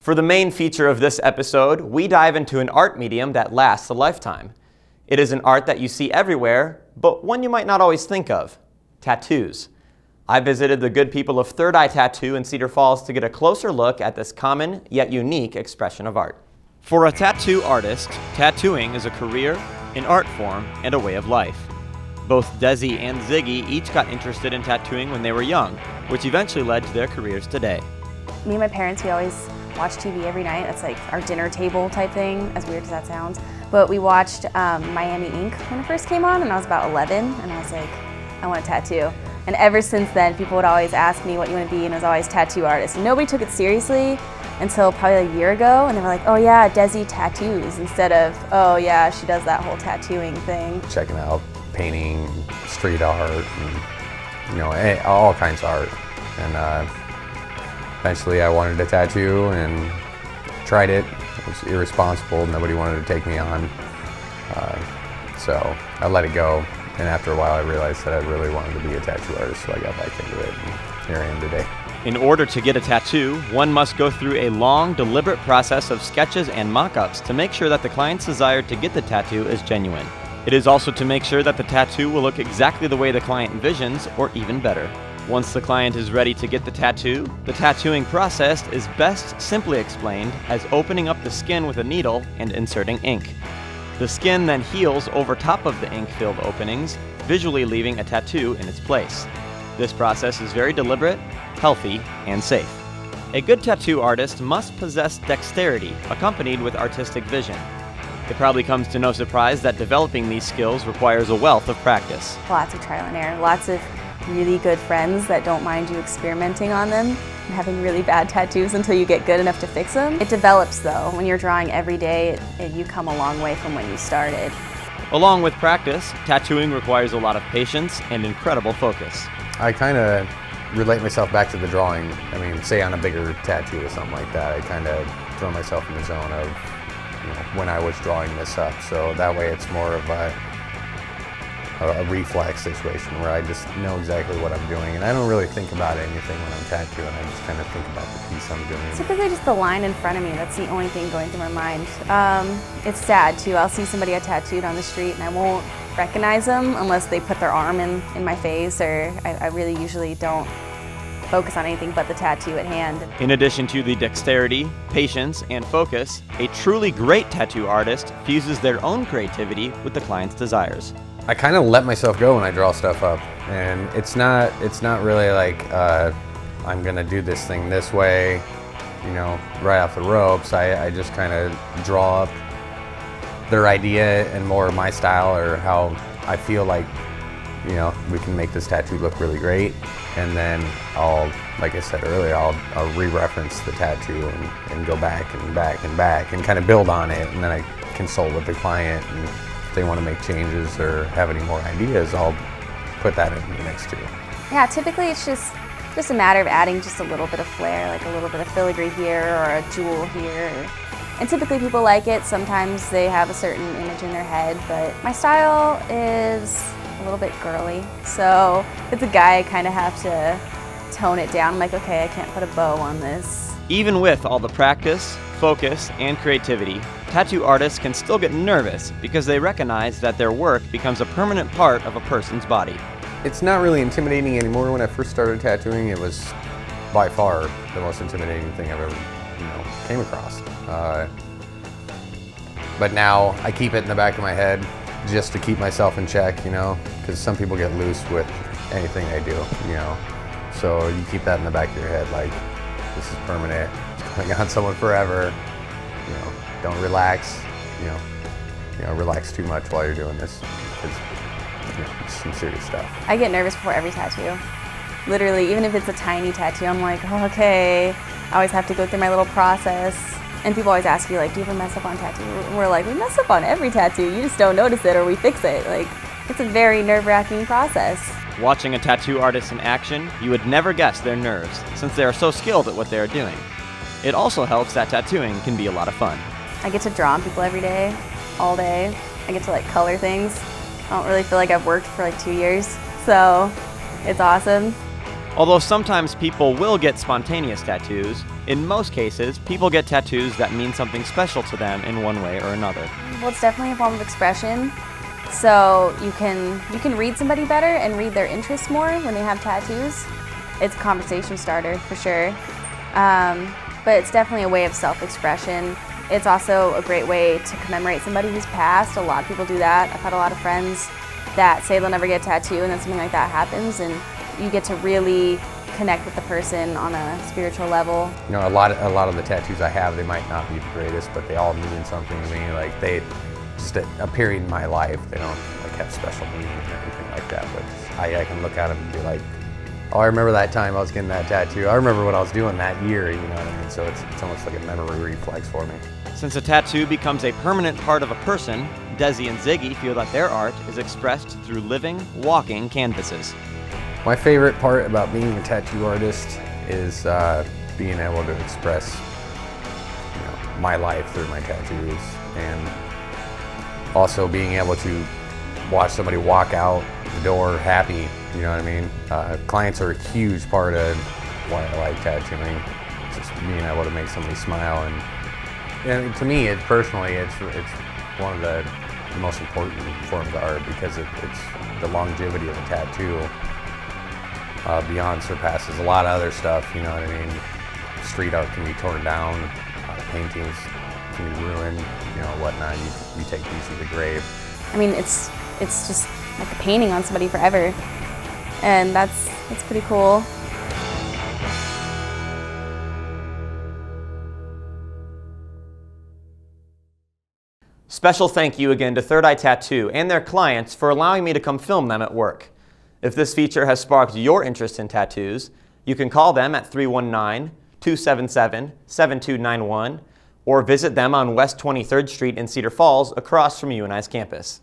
For the main feature of this episode, we dive into an art medium that lasts a lifetime. It is an art that you see everywhere, but one you might not always think of: tattoos. I visited the good people of Third Eye Tattoo in Cedar Falls to get a closer look at this common yet unique expression of art. For a tattoo artist, tattooing is a career, an art form, and a way of life. Both Desi and Ziggy each got interested in tattooing when they were young, which eventually led to their careers today. Me and my parents, we always watch TV every night. That's like our dinner table type thing, as weird as that sounds. But we watched Miami Ink when it first came on, and I was about 11, and I was like, I want a tattoo. And ever since then, people would always ask me what you want to be, and I was always tattoo artist. And nobody took it seriously until probably a year ago, and they were like, oh yeah, Desi tattoos, instead of, oh yeah, she does that whole tattooing thing. Checking out painting, street art, and, all kinds of art. And eventually I wanted a tattoo and tried it. It was irresponsible. Nobody wanted to take me on. So I let it go. And after a while I realized that I really wanted to be a tattoo artist, so I got back into it, and here I am today. In order to get a tattoo, one must go through a long, deliberate process of sketches and mock-ups to make sure that the client's desire to get the tattoo is genuine. It is also to make sure that the tattoo will look exactly the way the client envisions, or even better. Once the client is ready to get the tattooing process is best simply explained as opening up the skin with a needle and inserting ink. The skin then heals over top of the ink-filled openings, visually leaving a tattoo in its place. This process is very deliberate, healthy, and safe. A good tattoo artist must possess dexterity, accompanied with artistic vision. It probably comes to no surprise that developing these skills requires a wealth of practice. Lots of trial and error, lots of really good friends that don't mind you experimenting on them and having really bad tattoos until you get good enough to fix them. It develops though. When you're drawing every day, you come a long way from when you started. Along with practice, tattooing requires a lot of patience and incredible focus. I kind of relate myself back to the drawing. I mean, say on a bigger tattoo or something like that, I kind of throw myself in the zone of when I was drawing this up. So that way it's more of a reflex situation where I just know exactly what I'm doing, and I don't really think about anything when I'm tattooing. I just kind of think about the piece I'm doing. Typically just the line in front of me, that's the only thing going through my mind. It's sad too. I'll see somebody I tattooed on the street and I won't recognize them unless they put their arm in my face, or I really usually don't focus on anything but the tattoo at hand. In addition to the dexterity, patience, and focus, a truly great tattoo artist fuses their own creativity with the client's desires. I kind of let myself go when I draw stuff up, and it's not really like I'm gonna do this thing this way, right off the ropes. I just kind of draw up their idea and more my style, or how I feel like we can make this tattoo look really great, and then I'll, like I said earlier, I'll re-reference the tattoo and go back and back and back and kind of build on it, and then I consult with the client, and if they want to make changes or have any more ideas, I'll put that in the mix too. Yeah, typically it's just a matter of adding just a little bit of flair, like a little bit of filigree here or a jewel here. And typically people like it. Sometimes they have a certain image in their head, but my style is a little bit girly. So if it's a guy, I kind of have to tone it down. I'm like, okay, I can't put a bow on this. Even with all the practice, focus, and creativity, tattoo artists can still get nervous because they recognize that their work becomes a permanent part of a person's body. It's not really intimidating anymore. When I first started tattooing, it was by far the most intimidating thing I've ever came across. But now I keep it in the back of my head just to keep myself in check, because some people get loose with anything they do, So you keep that in the back of your head, like, this is permanent, it's going on someone forever, don't relax, relax too much while you're doing this, because it's some serious stuff. I get nervous before every tattoo. Literally, even if it's a tiny tattoo, I'm like, oh, okay. I always have to go through my little process. And people always ask you, like, do you ever mess up on tattoo? And we're like, we mess up on every tattoo. You just don't notice it or we fix it. Like, it's a very nerve-wracking process. Watching a tattoo artist in action, you would never guess their nerves, since they are so skilled at what they are doing. It also helps that tattooing can be a lot of fun. I get to draw on people every day, all day. I get to, like, color things. I don't really feel like I've worked for, like, 2 years, so it's awesome. Although sometimes people will get spontaneous tattoos, in most cases, people get tattoos that mean something special to them in one way or another. Well, it's definitely a form of expression. So you can read somebody better and read their interests more when they have tattoos. It's a conversation starter for sure. But it's definitely a way of self-expression. It's also a great way to commemorate somebody who's passed. A lot of people do that. I've had a lot of friends that say they'll never get a tattoo, and then something like that happens, and you get to really connect with the person on a spiritual level. You know, a lot of the tattoos I have, they might not be the greatest, but they all mean something to me. Like, they just a period in my life. They don't like have special meaning or anything like that, but I can look at them and be like, oh, I remember that time I was getting that tattoo. I remember what I was doing that year, you know what I mean? So it's almost like a memory reflex for me. Since a tattoo becomes a permanent part of a person, Desi and Ziggy feel that their art is expressed through living, walking canvases. My favorite part about being a tattoo artist is being able to express, you know, my life through my tattoos, and also being able to watch somebody walk out the door happy. You know what I mean? Clients are a huge part of why I like tattooing. It's just being able to make somebody smile, and to me, it's one of the most important forms of art, because it's the longevity of a tattoo beyond surpasses a lot of other stuff. You know what I mean? Street art can be torn down, paintings can be ruined, you know, whatnot. You take these to the grave. I mean, it's just like a painting on somebody forever, and that's pretty cool. Special thank you again to Third Eye Tattoo and their clients for allowing me to come film them at work. If this feature has sparked your interest in tattoos, you can call them at 319-277-7291 or visit them on West 23rd Street in Cedar Falls across from UNI's campus.